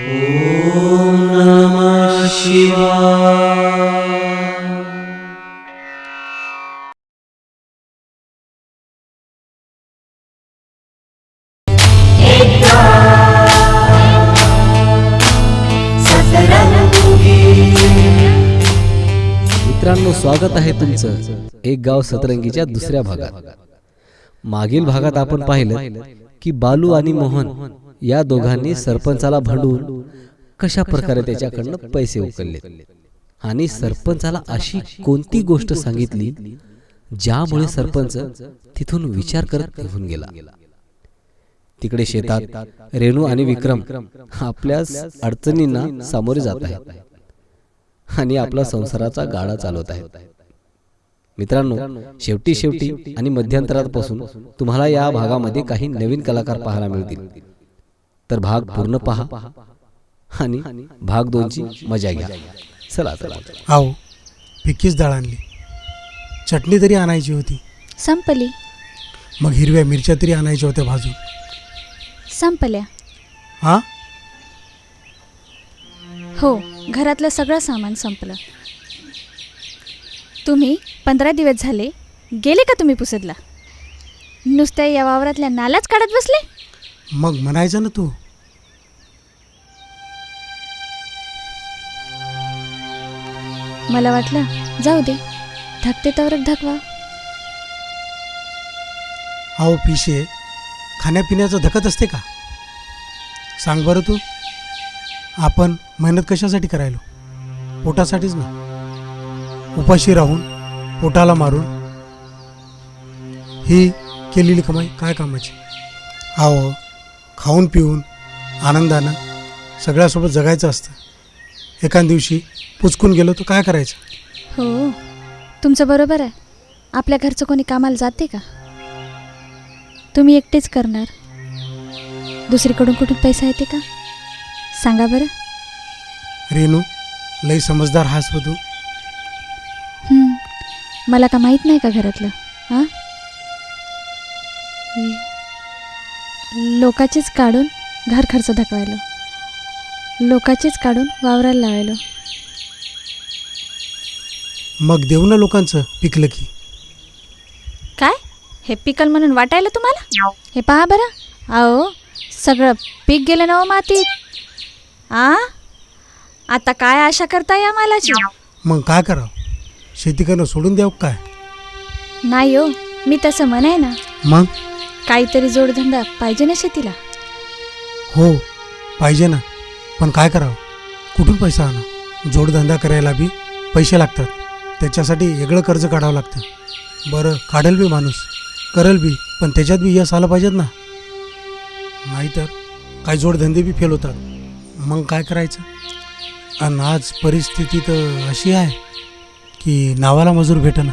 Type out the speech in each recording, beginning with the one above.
ओम नमः शिवाय. मित्रांनो, स्वागत आहे तुमचं एक गाव सतरंगीच्या दुसऱ्या भागात. मागील भागात आपण पाहिलं की बालू आणि मोहन या दोघांनी सरपंचाला भांडून कशा प्रकारे त्याच्याकडनं पैसे उकलले आणि सरपंचाला अशी कोणती गोष्ट सांगितली ज्यामुळे सरपंच तिथून विचार करत निघून गेला. तिकडे शेतात रेणू आणि विक्रम आपल्या अडचणींना सामोरे जात आहेत आणि आपला संसाराचा गाडा चालवत आहेत. मित्रांनो, शेवटी आणि मध्यंतरापासून तुम्हाला या भागामध्ये काही नवीन कलाकार पाहायला मिळतील. तर भाग पूर्ण पहा आणि भाग 2 ची मजा घ्या. चला. आओ, पिकीच डाळ आणली, चटणी तरी आणायची होती, संपली. मग हिरव्या मिरच्या तरी आणायच्या होत्या भाजून, संपल्या. हां हो, घरातलं सगळं सामान संपलं. तुम्ही 15 दिवस झाले गेले का तुम्ही पुसदला? नुसत्या या वावरातल्या नालाच काढत बसले. मग म्हणायचं ना तू. मला वाटलं जाऊ दे, धकते तर धकवा. अहो पिशे, खाण्यापिण्याचं धकत असते का? सांग बरं तू. आपण मेहनत कशासाठी करायलो? पोटासाठीच ना. उपाशी राहून पोटाला मारून ही केलेली कमाई काय कामाची? अहो, खाऊन पिऊन आनंदानं सगळ्यासोबत जगायचं असतं. एका दिवशी पुचकून गेलो तर काय करायचं? हो, तुमचं बरोबर आहे. आपल्या घरचं कोणी कामाला जाते का? तुम्ही एकटेच करणार. दुसरीकडून कुठून पैसा येते का? सांगा बरं. रेणू, लई समजदार हास तू. मला का माहीत नाही का घरातलं? हां, लोकाचेच काढून घर खर्च धकवायलो, लोकाचेच काढून वावरायला लावायलो. मग देऊ ना लोकांचं पिकलं की. काय हे पिकल म्हणून वाटायला तुम्हाला? हे पहा बरं. अहो, सगळं पीक गेलं ना मातीत. आता काय आशा करता या मालाची? मग काय करावं? शेती करणं सोडून द्यावं काय? नाही हो, मी तसं म्हणाय ना. मग काहीतरी जोडधंदा पाहिजे ना शेतीला. हो, पाहिजे ना. पण काय करावं? कुठून पैसा आणा? जोडधंदा करायला बी पैसे लागतात. त्याच्यासाठी वेगळं कर्ज काढावं लागतं. बरं, काढेल बी माणूस, करेल बी, पण त्याच्यात बी यश आलं पाहिजेत ना. नाहीतर काही जोडधंदे बी फेल होतात. मग काय करायचं? आणि आज परिस्थिती तर अशी आहे की नावाला मजूर भेटेना.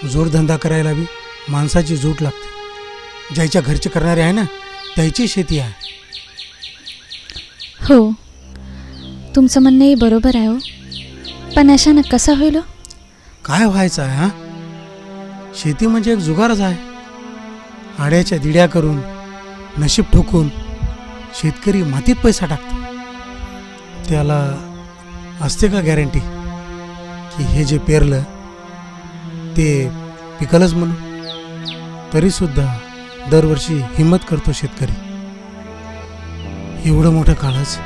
जोडधंदा करायला बी माणसाची जूट लागते. ज्याच्या घरचे करणारे आहे ना, त्याची शेती आहे. हो, तुमचं म्हणणंही बरोबर आहे हो. पण अशानं कसं होईल? काय व्हायचं आहे? हां, शेती म्हणजे एक जुगारच आहे. आड्याच्या दिड्या करून नशीब ठोकून शेतकरी मातीत पैसा टाकतो. त्याला असते का गॅरंटी की हे जे पेरलं ते पिकलंच म्हणून? तरीसुद्धा दरवर्षी हिंमत करतो शेतकरी. एवढं मोठं काळच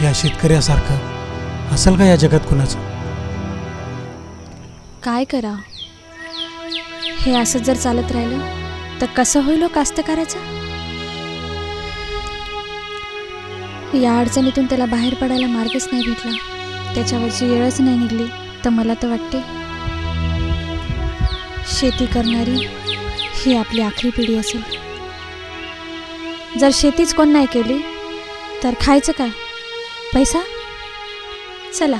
या शेतकऱ्यासारखं असेल का या जगात कुणाचं? काय करावं? हे असं जर चालत राहिलं तर कसं होईल हो कास्तकाराचं? या अडचणीतून त्याला बाहेर पडायला मार्गच नाही भेटला, त्याच्यावरची येळच नाही निघली, तर मला तर वाटते शेती करणारी ही आपली आखरी पिढी असेल. जर शेतीच कोण नाही केली तर खायचं काय? पैसा? चला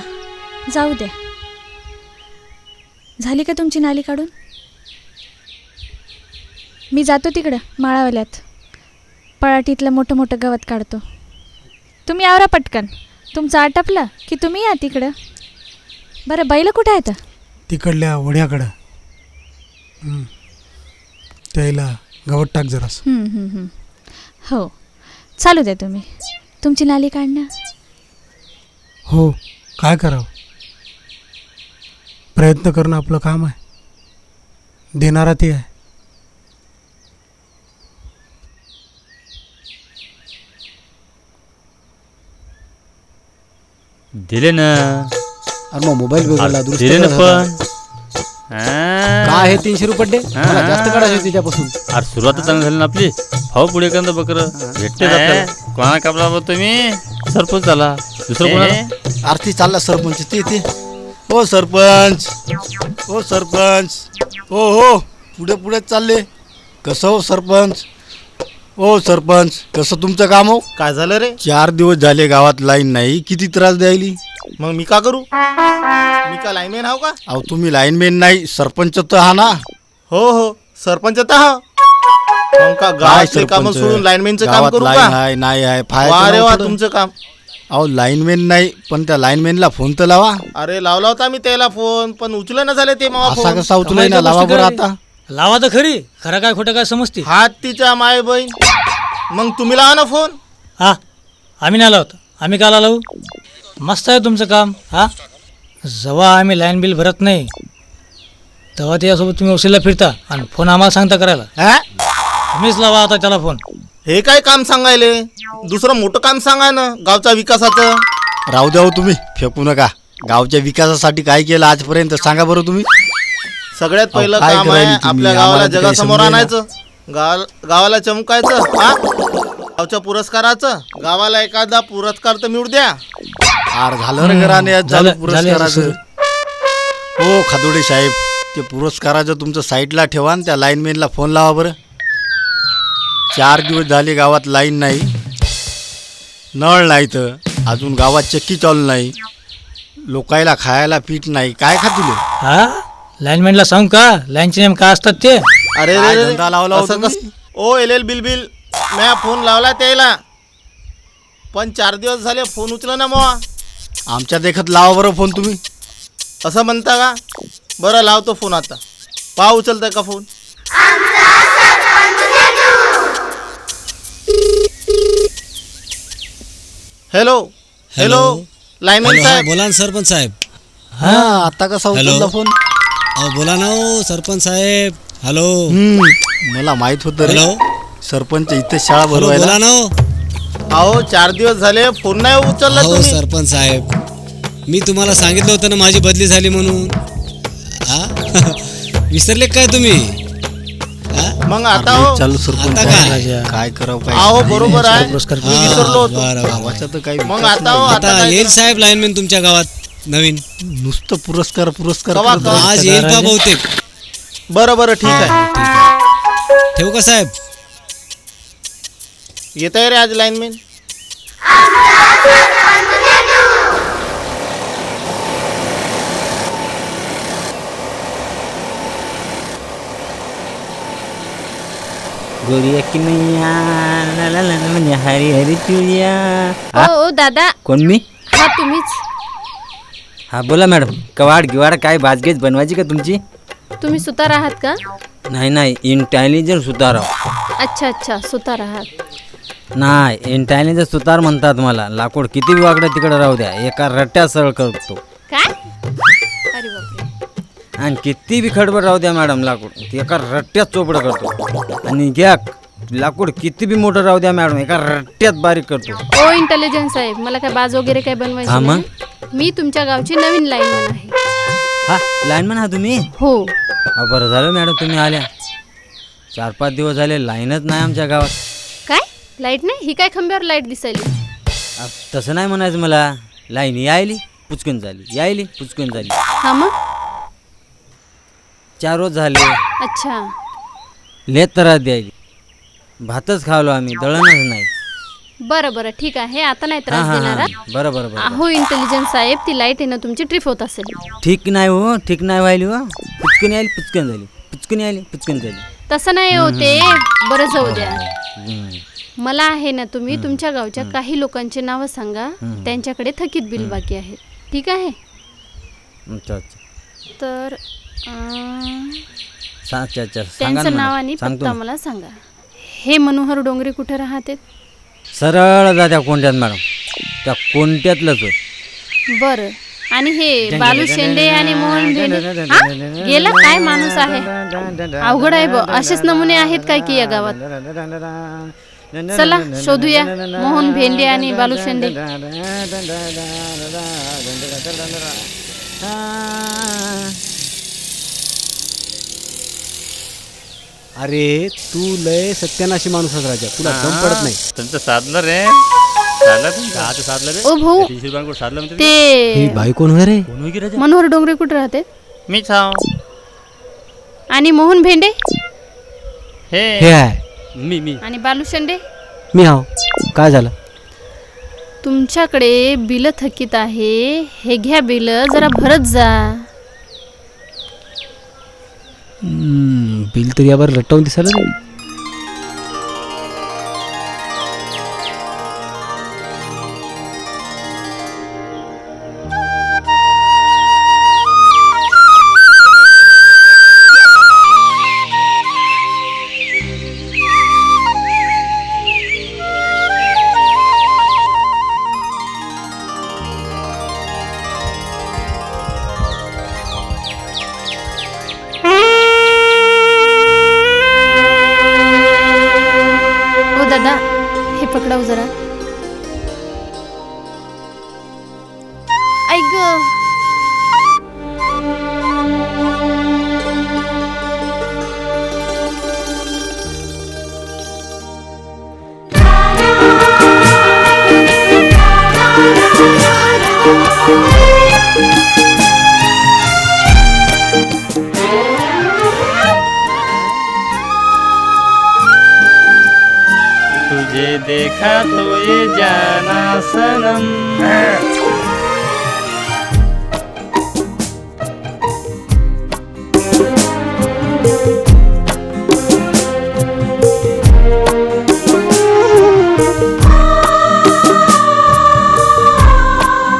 जाऊ द्या. झाली का तुमची नाली काढून? मी जातो तिकडं माळावल्यात, पळाटीतलं मोठं मोठं गवत काढतो. तुम्ही आवरा पटकन. तुमचं आटपलं की तुम्ही या तिकडं. बरं, बैल कुठं आहेत? तिकडल्या वड्याकडं. त्याला गवत टाक जरास. हो, चालू द्या तुम्ही. तुमची नाली काढणं. हो, काय करावं. प्रयत्न करणं आपलं काम आहे. देणारा ते आहे. दिले ना. अरे मग मोबाईल बिघडला, दुरुस्त दिले ना करा. पण काय आहे 300 रुपये दे. मला जास्त काढायचे होते त्यापासून. अरे सुरुवात चांगली झाली ना आपली. भाऊ पुढे कंद बकर भेटते आपल्याला. कोणा कापला बघ तुम्ही? सरपंच झाला. दुसरं कोणा? आरती चालला सरपंच ते हो सरपंच, हो सरपंच, हो हो पुढे पुढे चालले. कसं हो सरपंच? हो सरपंच, कसं तुमचं काम हो? काय झालं रे? 4 दिवस झाले गावात लाईन नाही. किती त्रास द्यायली. मग मी का करू? मी का लाईनमॅन हाव का? अहो तुम्ही लाईनमॅन नाही, सरपंच तर हा ना. हो हो, सरपंच तर हा. मग का गावाचे काम सोडून लाईनमॅनचं काम गावात करू लाईन का? आहे नाही आहे वा रे वा, फायर. तुमचं काम. अहो लाईनमॅन नाही, पण त्या लाईनमॅनला फोन तर लावा. अरे लावला होता मी त्याला फोन, पण उचलं ना झाले ते मला असा फोन. कसा उचलाय ना, लावा बरं आता. लावा तर खरी, खरं काय खोटं काय समजते. हात तिच्या माय बहीण. मग तुम्ही लावा ना फोन. हा, आम्ही नाही लावतो. आम्ही का लावू? मस्त आहे तुमचं काम. हा, जेव्हा आम्ही लाईन बिल भरत नाही तेव्हा त्याच्यासोबत तुम्ही वशिला फिरता आणि फोन आम्हाला सांगता करायला. हा? तुम्हीच लावा आता त्याला फोन. हे काय काम सांगायले? दुसरं मोठं काम सांगा ना, गावच्या विकासाचं. राहू द्या हो, तुम्ही फेकू नका. गावच्या विकासासाठी काय केलं आजपर्यंत सांगा बरं तुम्ही. सगळ्यात पहिलं काय काम करायली आहे तुम्ही? आपल्या गावाला आम्हाला तर काही जगासमोर समजेना. आणायचं, गावाला चमकायचं. हा, गावच्या पुरस्काराचं गावाला एखादा पुरस्कार तर मिळू द्या. आर झालं रे घराने आज झालं झालं पुरस्काराचं. सुरू. हो खादोडे साहेब, ते पुरस्काराचं तुमचं साईडला ठेवा आणि त्या लाईनमॅनला फोन लावा बरं. 4 दिवस झाले गावात लाईन नाही, नळ नाही, तर अजून गावात चक्की चालू नाही, लोकायला खायला पीठ नाही. काय खातील? हा, लाईनमॅनला सांगू का लाईनचे नेम काय असतात ते? अरे काय रे रे, धंदा लावला हो असं तुम्ही? कसं? ओ एल बिल म्या फोन लावला त्याला, पण 4 दिवस झाले फोन उचला ना मग. आमच्या देखत लावा बरं फोन तुम्ही. असं म्हणता का? बरं लावतो फोन आता. पहा उचलताय का फोन. हॅलो हॅलो, लाईनमॅन साहेब. बोला ना सरपंच साहेब. हा आता कसा हॅलो. उचलला फोन? अहो बोला ना हो सरपंच साहेब. हॅलो मला माहित होतं रे, हॅलो सरपंच इथे शाळा हॅलो भरवायला. बोला ना हो. अहो 4 दिवस झाले फोन नाही उचलला हो तुम्ही. सरपंच साहेब, मी तुम्हाला सांगितलं होतं ना माझी बदली झाली म्हणून. हा विसरले काय तुम्ही? मग आता हो. चालू सरपंच आता आहे. काय करावं काय अहो बरोबर आहे, पुरस्कार. मी विसरलो होतो. बरं, बरं, बरं. गावाचा तर काही मग विकास आता हो, नाही. आता आता काय येईल करू? साहेब लाईनमॅन तुमच्या गावात नवीन. नुसतं पुरस्कार पुरस्कार कवा- करत कवा? राहतात. आज येईल का बहुतेक. बरं ठीक आहे. ठेवू का साहेब? येत आहे रे आज लाईनमॅन. गोरिया की मैया ला ला ला ला, म्हणजे हरी हरी चुलिया. ओ दादा, कोण मी? हा तुम्हीच. हा बोला मॅडम. कवाड गिवाड काय बाजगेज बनवायची का तुमची? तुम्ही सुतार आहात का? नाही नाही, इंटेलिजंट सुतार आहो. अच्छा अच्छा, सुतार आहात. नाही, इंटेलिजंट सुतार म्हणतात मला. लाकूड किती वाकडं तिकडे राहू द्या, एका रट्ट्यात सरळ करतो. काय? अरे बापरे. आणि किती बी खडबड राहू द्या मॅडम, लाकूड एका रट्ट्यात चोपडं करतो. आणि घ्या लाकूड किती बी मोठं राहू द्या मॅडम, एका रट्ट्यात बारीक करतो. ओ इंटेलिजन्स साहेब, मला काय बाज वगैरे काय हा बनवायचं मग? नाही. मी तुमच्या गावची नवीन लाईनमन आहे. हा लाईनमॅन हा तुम्ही? हो. बरं झालं मॅडम तुम्ही आल्या. 4-5 दिवस झाले लाईनच नाही आमच्या गावात. काय लाईट नाही? ही काय खंब्यावर लाईट दिसायली? तसं नाही म्हणायचं मला. लाईन यायली पुचकन झाली, यायली पुचकन झाली. हा मग? 4 रोज झाले. अच्छा. लेत त्रास द्यायली. भातच खावलो आम्ही, दळणच नाही. बरं बरं ठीक आहे, आता नाही हा त्रास हा देणार. हा, बरं बरं बरं. हो इंटेलिजन्स साहेब, ती लाईट आहे ना तुमची ट्रिप होत असेल. ठीक नाही हो, ठीक नाही व्हायली हो. पुचकन यायली पुचकन झाली, पुचकन यायली पुचकन झाली. तसं नाही होते. बरं जाऊ द्या. हम्म. मला आहे ना, तुम्ही तुमच्या गावच्या काही लोकांची नावं सांगा, त्यांच्याकडे थकीत बिल बाकी आहेत. ठीक आहे? अच्छा अच्छा. तर अच्छा अच्छा, सांगा ना त्यांचं नाव मॅडम. आणि सांगतो पत्ता ना. मला सांगा. हे मनोहर डोंगरे कुठे राहते? सरळ जा त्या कोणत्यात मॅडम, त्या कोणत्यातलंच होय. बरं, आणि हे बालू शेंडे आणि मोहन भेंडे हा? गेला काय माणूस आहे, अवघड आहे ब. असेच नमुने आहेत काय की या गावात. चला शोधूया मोहन भेंडे आणि बालू शेंडे. अरे तू लय सत्यानाशी माणूस आहेस राजा, तुला दम पडत नाही. तुमचं साधलं रे, साधलं रे. ओ भाऊ, ते ही बाई कोण होय रे? मनोहर डोंगरे कुठे राहते? मीच हाव. आणि मोहन भेंडे हे आहे मी आणि बालू शेंडे? मी हाव. काय झालं? तुमच्याकडे बिल थकीत आहे, हे घ्या बिल, जरा भरत जा. बिल तर यावर रट्टावून दिसायला नाही. ओ दादा, हे पकडाव जरा. ऐक ग. तुझे देखा तो ये जाना सनम.